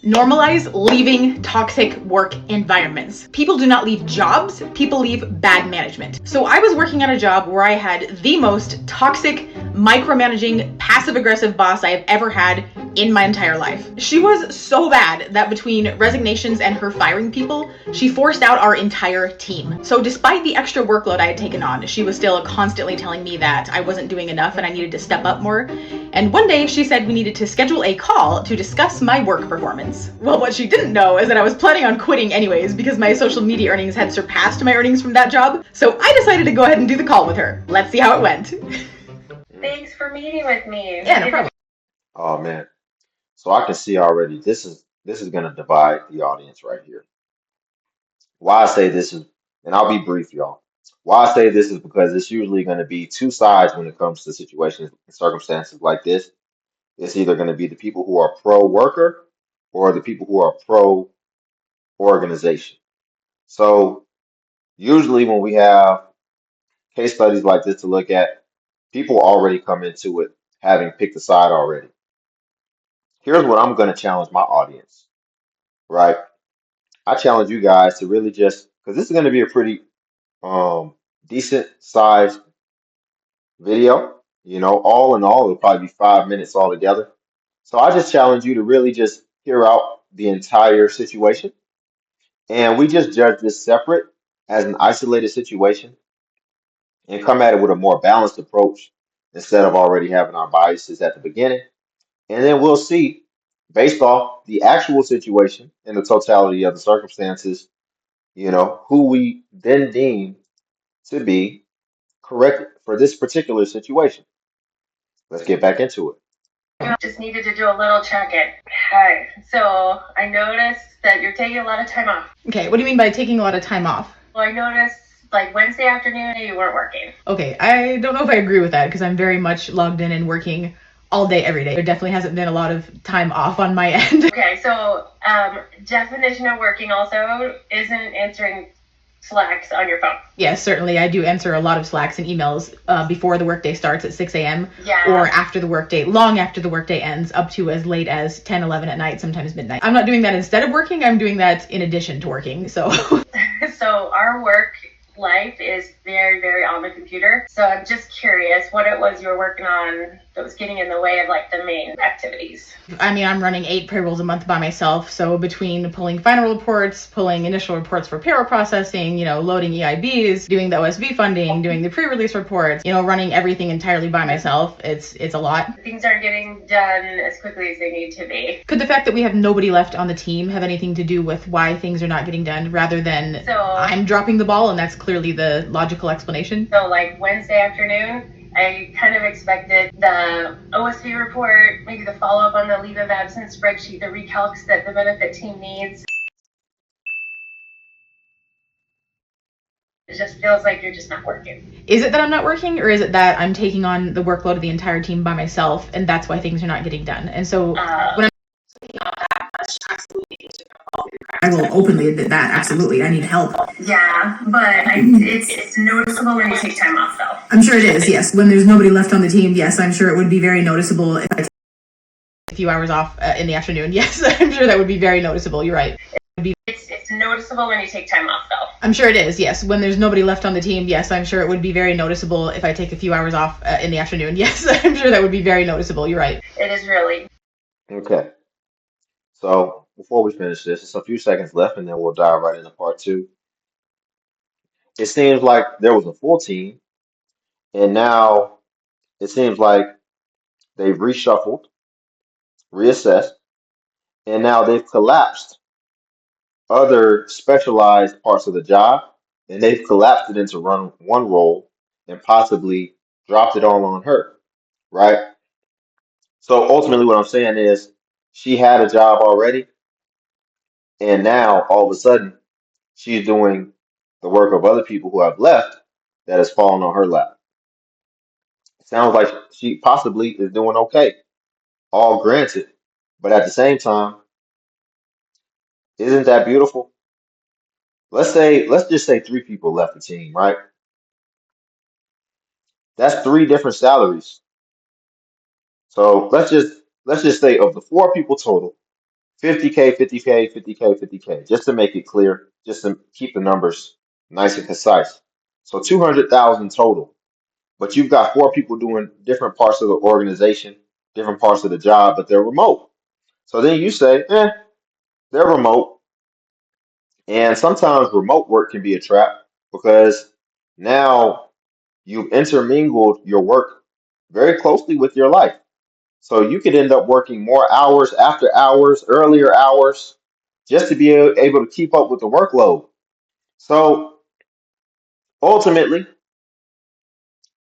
Normalize leaving toxic work environments. People do not leave jobs, people leave bad management. So I was working at a job where I had the most toxic, micromanaging, passive-aggressive boss I have ever had in my entire life. She was so bad that between resignations and her firing people, she forced out our entire team. So despite the extra workload I had taken on, she was still constantly telling me that I wasn't doing enough and I needed to step up more. And one day she said we needed to schedule a call to discuss my work performance. Well, what she didn't know is that I was planning on quitting anyways because my social media earnings had surpassed my earnings from that job. So I decided to go ahead and do the call with her. Let's see how it went. Thanks for meeting with me. Yeah, no problem. Oh man. So I can see already this is gonna divide the audience right here. Why I say this is, and I'll be brief, y'all. Why I say this is because it's usually going to be two sides when it comes to situations and circumstances like this. It's either going to be the people who are pro worker or the people who are pro organization. So usually when we have case studies like this to look at, people already come into it having picked a side already. Here's what I'm going to challenge my audience, right? I challenge you guys to really just, because this is going to be a pretty decent sized video. All in all, it'll probably be 5 minutes altogether. So I just challenge you to really just hear out the entire situation. And we just judge this separate as an isolated situation and come at it with a more balanced approach instead of already having our biases at the beginning. And then we'll see, based off the actual situation and the totality of the circumstances, who we then deem to be correct for this particular situation. Let's get back into it. Just needed to do a little check-in. Okay, so I noticed that you're taking a lot of time off. Okay, what do you mean by taking a lot of time off? Well, I noticed like Wednesday afternoon you weren't working. Okay, I don't know if I agree with that because I'm very much logged in and working all day, every day. There definitely hasn't been a lot of time off on my end. Okay, so definition of working also isn't answering Slacks on your phone. Yes, certainly. I do answer a lot of Slacks and emails before the workday starts at 6 a.m. Yeah. or after the workday, long after the workday ends, up to as late as 10, 11 at night, sometimes midnight. I'm not doing that instead of working. I'm doing that in addition to working. So So our work life is very, very on the computer. So I'm just curious what it was you were working on that was getting in the way of like the main activities. I mean, I'm running 8 payrolls a month by myself. So between pulling final reports, pulling initial reports for payroll processing, loading EIBs, doing the OSV funding, doing the pre-release reports, running everything entirely by myself, it's a lot. Things aren't getting done as quickly as they need to be. Could the fact that we have nobody left on the team have anything to do with why things are not getting done rather than I'm dropping the ball and that's clearly the logical explanation? So like Wednesday afternoon, I kind of expected the OSV report, maybe the follow-up on the leave of absence spreadsheet, the recalcs that the benefit team needs. It just feels like you're just not working. Is it that I'm not working, or is it that I'm taking on the workload of the entire team by myself and that's why things are not getting done? And so when I'm I will openly admit that, absolutely. I need help. Yeah, but it's noticeable when you take time off, though. I'm sure it is, yes. When there's nobody left on the team, yes, I'm sure it would be very noticeable if I take a few hours off in the afternoon. Yes, I'm sure that would be very noticeable. You're right. It's noticeable when you take time off, though. I'm sure it is, yes. When there's nobody left on the team, yes, I'm sure it would be very noticeable if I take a few hours off in the afternoon. Yes, I'm sure that would be very noticeable. You're right. It is really. Okay. So before we finish this, it's a few seconds left and then we'll dive right into part two. It seems like there was a full team and now it seems like they've reshuffled, reassessed, and now they've collapsed other specialized parts of the job and they've collapsed it into run one role and possibly dropped it all on her, right? So ultimately what I'm saying is she had a job already and now all of a sudden she's doing the work of other people who have left that has fallen on her lap. It sounds like she possibly is doing okay, all granted, but at the same time, isn't that beautiful? Let's just say 3 people left the team, right? That's 3 different salaries. So let's just say of the 4 people total, 50K, 50K, 50K, 50K, just to make it clear, just to keep the numbers nice and concise. So 200,000 total, but you've got four people doing different parts of the organization, different parts of the job, but they're remote. So then you say, they're remote. And sometimes remote work can be a trap because now you've intermingled your work very closely with your life. So you could end up working more hours after hours, earlier hours, just to be able to keep up with the workload. So ultimately,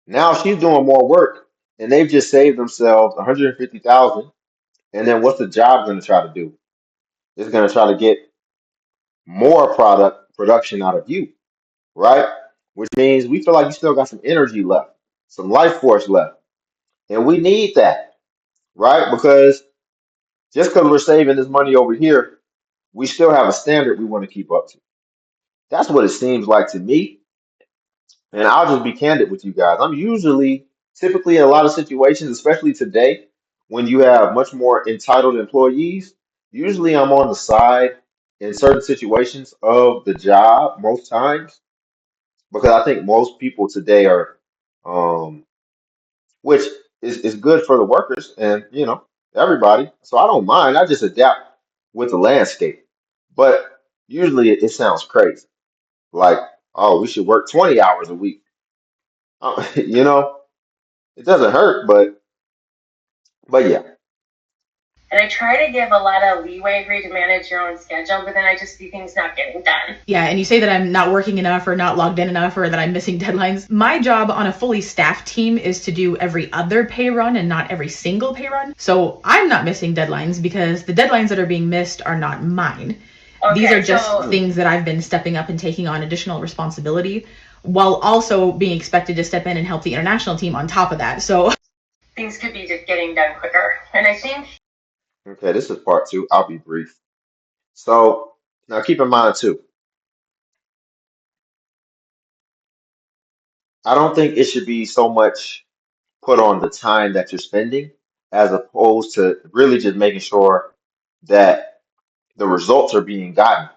now she's doing more work and they've just saved themselves 150,000. And then what's the job going to try to do? It's going to try to get more production out of you, right? Which means we feel like you still got some energy left, some life force left. And we need that, right? Because just because we're saving this money over here, we still have a standard we want to keep up to. That's what it seems like to me. And I'll just be candid with you guys. I'm usually, typically in a lot of situations, especially today, when you have much more entitled employees, usually I'm on the side in certain situations of the job most times because I think most people today are, um, which is good for the workers and, everybody. So I don't mind. I just adapt with the landscape. But usually it sounds crazy. Like, oh, we should work 20 hours a week. You know, it doesn't hurt, but yeah. And I try to give a lot of leeway for you to manage your own schedule, but then I just see things not getting done. Yeah, and you say that I'm not working enough or not logged in enough or that I'm missing deadlines. My job on a fully staffed team is to do every other pay run and not every single pay run. So I'm not missing deadlines because the deadlines that are being missed are not mine. These Okay, are just so things that I've been stepping up and taking on additional responsibility while also being expected to step in and help the international team on top of that. So things could be just getting done quicker. And I think Okay, this is part two. I'll be brief. So now keep in mind too, I don't think it should be so much put on the time that you're spending as opposed to really just making sure that the results are being gotten.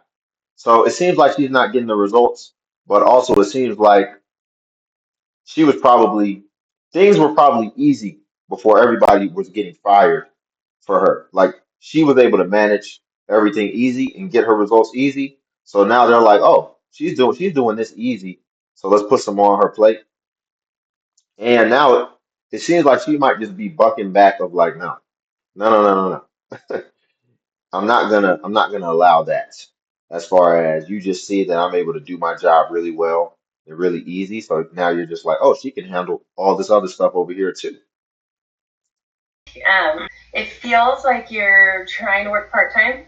So it seems like she's not getting the results, but also it seems like she was probably things were probably easy before everybody was getting fired for her. Like she was able to manage everything easy and get her results easy. So now they're like, oh, she's doing this easy. So let's put some more on her plate. And now it seems like she might just be bucking back of like, no, no, no, no, no, no. I'm not gonna allow that. As far as you just see that I'm able to do my job really well and really easy. So now you're just like, oh, she can handle all this other stuff over here too. it feels like you're trying to work part-time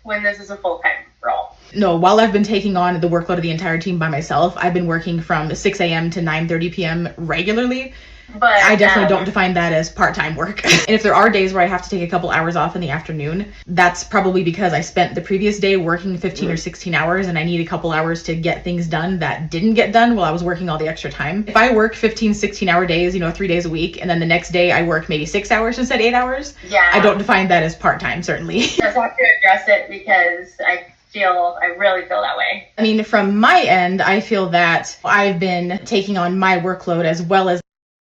when this is a full-time role. no, while I've been taking on the workload of the entire team by myself, I've been working from 6 a.m. to 9:30 p.m. regularly. But I definitely don't define that as part-time work. And if there are days where I have to take a couple hours off in the afternoon, that's probably because I spent the previous day working 15 or 16 hours and I need a couple hours to get things done that didn't get done while I was working all the extra time. If I work 15, 16-hour days, 3 days a week, and then the next day I work maybe 6 hours instead of 8 hours, yeah, I don't define that as part-time, certainly. just have to address it because I really feel that way. I mean, from my end, I feel that I've been taking on my workload as well as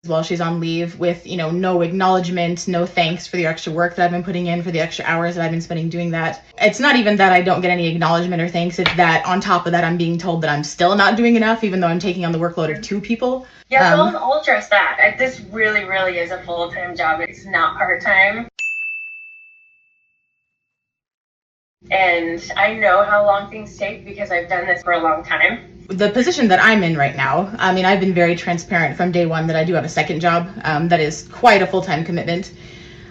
while she's on leave with, no acknowledgement, no thanks for the extra work that I've been putting in, for the extra hours that I've been spending doing that. It's not even that I don't get any acknowledgement or thanks. It's that on top of that, I'm being told that I'm still not doing enough, even though I'm taking on the workload of two people. Yeah, I'll address that. This really, really is a full-time job. It's not part-time. And I know how long things take because I've done this for a long time. The position that I'm in right now, I mean, I've been very transparent from day one that I do have a second job that is quite a full-time commitment.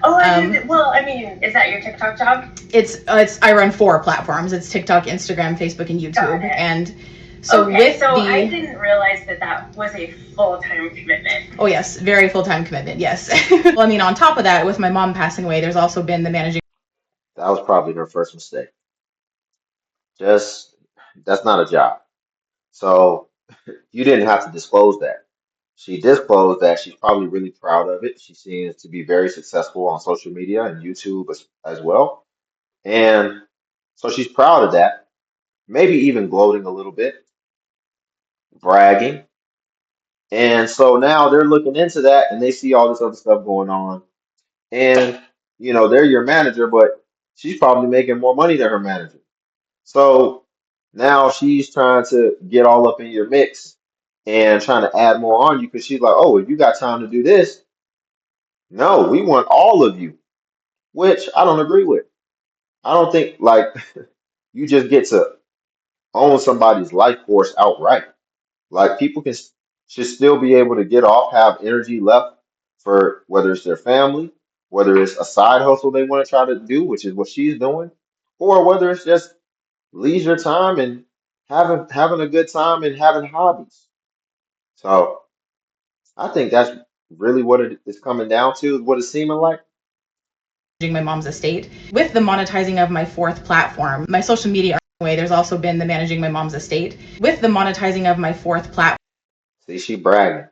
Oh, is that your TikTok job? It's I run 4 platforms. It's TikTok, Instagram, Facebook, and YouTube. And so I didn't realize that was a full-time commitment. Oh yes, very full-time commitment. Yes. Well, I mean, on top of that, with my mom passing away, there's also been the managing. That was probably her first mistake. Just that's not a job. So you didn't have to disclose that. She disclosed that she's probably really proud of it. She seems to be very successful on social media and YouTube as well. And so she's proud of that, maybe even gloating a little bit, bragging. And so now they're looking into that and they see all this other stuff going on. And, they're your manager, but she's probably making more money than her manager. So now she's trying to get all up in your mix and trying to add more on you because she's like, oh, if you got time to do this, no, we want all of you, which I don't agree with. I don't think like you just get to own somebody's life force outright. Like people should still be able to get off, have energy left for whether it's their family, whether it's a side hustle they want to try to do, which is what she's doing, or whether it's just leisure time and having a good time and having hobbies. So I think that's really what it is coming down to, what it's seeming like. My mom's estate. With the monetizing of my fourth platform, my social media way, there's also been the managing my mom's estate. With the monetizing of my fourth platform. See, she bragging,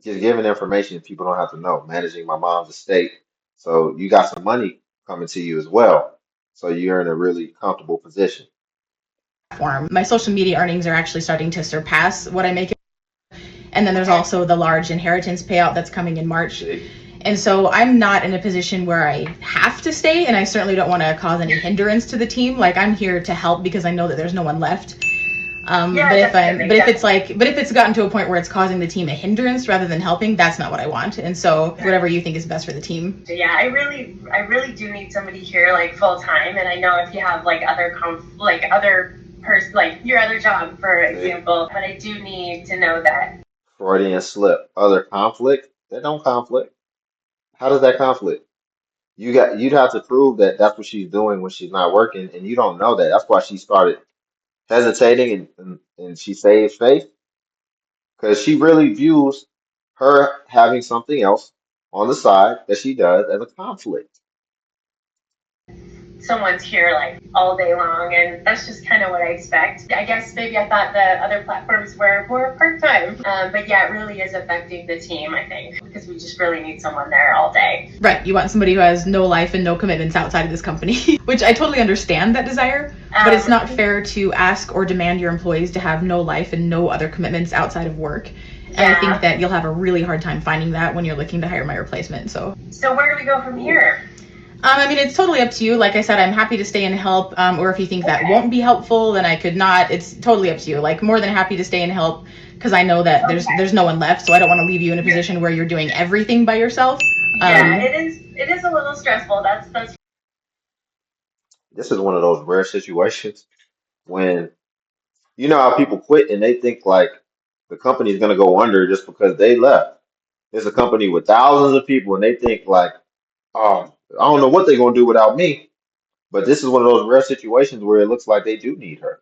just giving information people don't have to know. Managing my mom's estate, so you got some money coming to you as well. So you're in a really comfortable position. My social media earnings are actually starting to surpass what I make. And then there's also the large inheritance payout that's coming in March. And so I'm not in a position where I have to stay, and I certainly don't want to cause any hindrance to the team. Like I'm here to help because I know that there's no one left. But if it's gotten to a point where it's causing the team a hindrance rather than helping, that's not what I want. And so whatever you think is best for the team. Yeah, I really do need somebody here like full time. And I know if you have like like your other job, for example, but I do need to know that. Freudian slip. Other conflict? That don't conflict. How does that conflict? You'd have to prove that that's what she's doing when she's not working, and you don't know that. That's why she started hesitating and she saved face because she really views her having something else on the side that she does as a conflict. Someone's here like all day long, and that's just kind of what I expect. I guess maybe I thought the other platforms were more part-time, but yeah, it really is affecting the team, I think, because we just really need someone there all day. Right, you want somebody who has no life and no commitments outside of this company, which I totally understand that desire, but it's not fair to ask or demand your employees to have no life and no other commitments outside of work. And I think that you'll have a really hard time finding that when you're looking to hire my replacement. So where do we go from here? I mean, it's totally up to you. Like I said, I'm happy to stay and help. Or if you think that won't be helpful, then I could not. It's totally up to you. Like more than happy to stay and help because I know that there's no one left. So I don't want to leave you in a position where you're doing everything by yourself. Yeah, it is a little stressful. That's This is one of those rare situations when you know how people quit and they think like the company's gonna go under just because they left. It's a company with thousands of people and they think like, oh, I don't know what they're gonna do without me. But this is one of those rare situations where it looks like they do need her.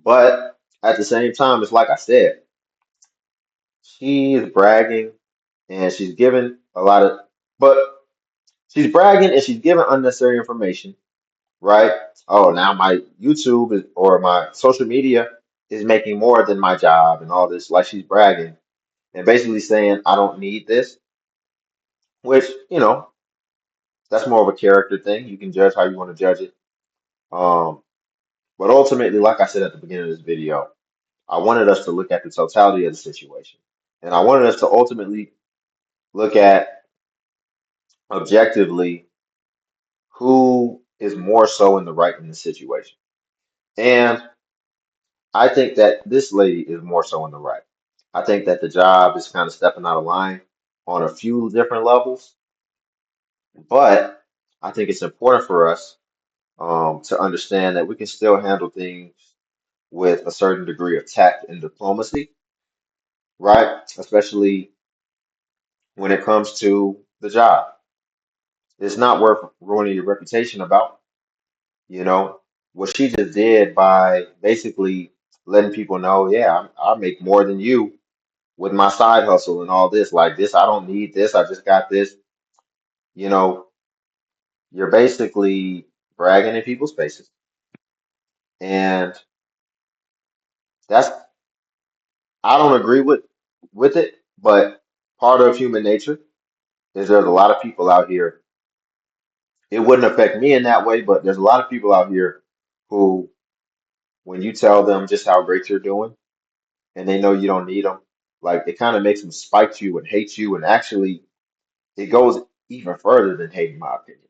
But at the same time, it's like I said, she's bragging and she's giving a lot of, but she's bragging and she's giving unnecessary information, right? Oh, now my YouTube or my social media is making more than my job and all this. Like she's bragging and basically saying, I don't need this, which, that's more of a character thing. You can judge how you want to judge it. Um, but ultimately, like I said at the beginning of this video, I wanted us to look at the totality of the situation. And I wanted us to ultimately look at objectively who is more so in the right in the situation. And I think that this lady is more so in the right. I think that the job is kind of stepping out of line on a few different levels, but I think it's important for us to understand that we can still handle things with a certain degree of tact and diplomacy, right? Especially when it comes to the job. It's not worth ruining your reputation about, you know, what she just did by basically letting people know, yeah, I make more than you with my side hustle and all this. Like this, I don't need this. I just got this. You know, you're basically bragging in people's faces. And that's, I don't agree with it, but part of human nature is there's a lot of people out here It wouldn't affect me in that way, but there's a lot of people out here who, when you tell them just how great you're doing and they know you don't need them, like it kind of makes them spite you and hate you. And actually, it goes even further than hate, in my opinion.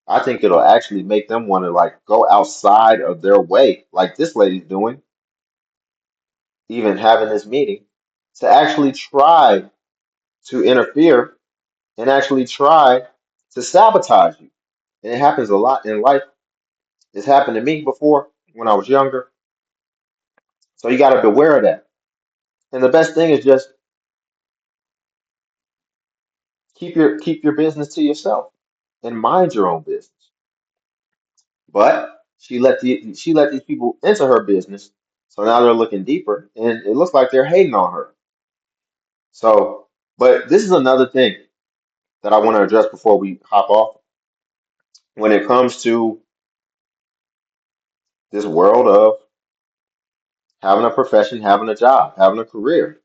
I think it'll actually make them want to like go outside of their way, like this lady's doing, even having this meeting, to actually try to interfere and actually try to sabotage you. And it happens a lot in life. It's happened to me before when I was younger. So you got to beware of that. And the best thing is just keep your business to yourself and mind your own business. But she let these people into her business, so now they're looking deeper, and it looks like they're hating on her. So, but this is another thing that I want to address before we hop off. When it comes to this world of having a profession, having a job, having a career,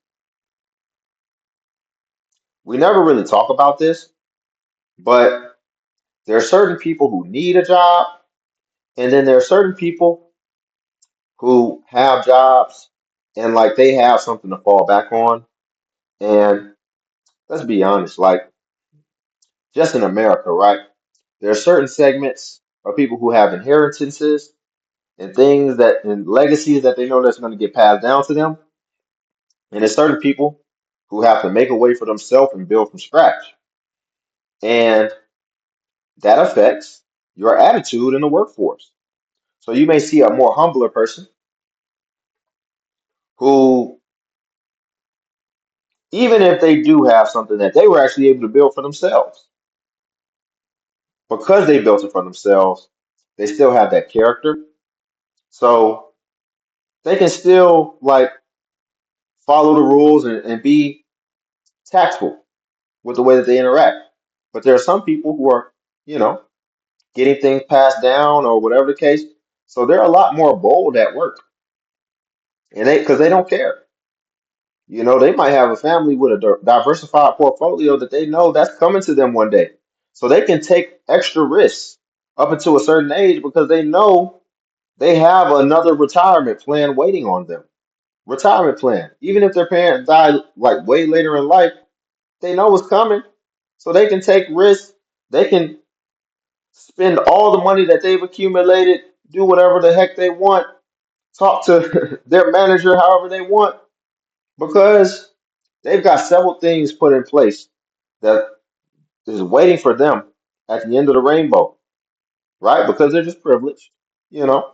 we never really talk about this, but there are certain people who need a job, and then there are certain people who have jobs and like they have something to fall back on. And let's be honest, like just in America, right? There are certain segments of people who have inheritances and things that and legacies that they know that's going to get passed down to them. And there's certain people who have to make a way for themselves and build from scratch. And that affects your attitude in the workforce. So you may see a more humbler person who, even if they do have something that they were actually able to build for themselves, because they built it for themselves, they still have that character. So they can still like follow the rules and be tactful with the way that they interact. But there are some people who are, you know, getting things passed down or whatever the case. So they're a lot more bold at work, and they don't care. You know, they might have a family with a diversified portfolio that they know that's coming to them one day. So they can take extra risks up until a certain age because they know they have another retirement plan waiting on them. Retirement plan. Even if their parents die like way later in life, they know it's coming. So they can take risks. They can spend all the money that they've accumulated, do whatever the heck they want, talk to their manager however they want, because they've got several things put in place that is waiting for them at the end of the rainbow, right? Because they're just privileged, you know,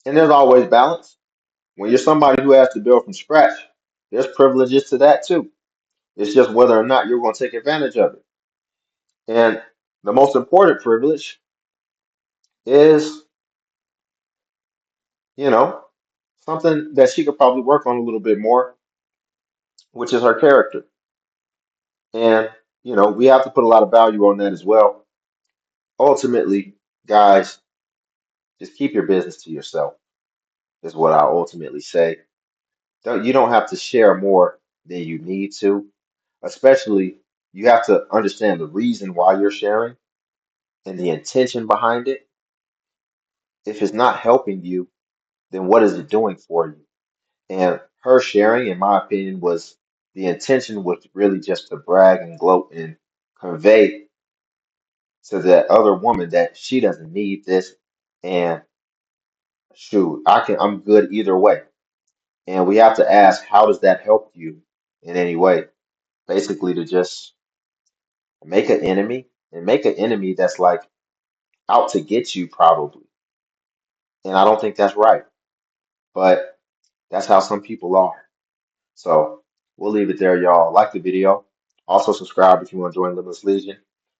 and there's always balance. When you're somebody who has to build from scratch, there's privileges to that too. It's just whether or not you're going to take advantage of it. And the most important privilege is, you know, something that she could probably work on a little bit more, which is her character. And, you know, we have to put a lot of value on that as well. Ultimately, guys, just keep your business to yourself, is what I ultimately say. You don't have to share more than you need to, especially you have to understand the reason why you're sharing and the intention behind it. If it's not helping you, then what is it doing for you? And her sharing, in my opinion, was the intention was really just to brag and gloat and convey to that other woman that she doesn't need this. And shoot, I'm good either way. And we have to ask, how does that help you in any way? Basically, to just make an enemy and make an enemy that's like out to get you, probably. And I don't think that's right. But that's how some people are. So we'll leave it there, y'all. Like the video. Also subscribe if you want to join Limitless Legion.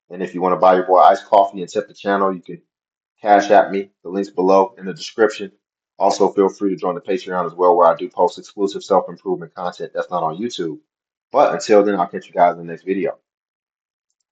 And if you want to buy your boy iced coffee and tip the channel, you can cash at me. The link's below in the description. Also, feel free to join the Patreon as well, where I do post exclusive self-improvement content that's not on YouTube. But until then, I'll catch you guys in the next video.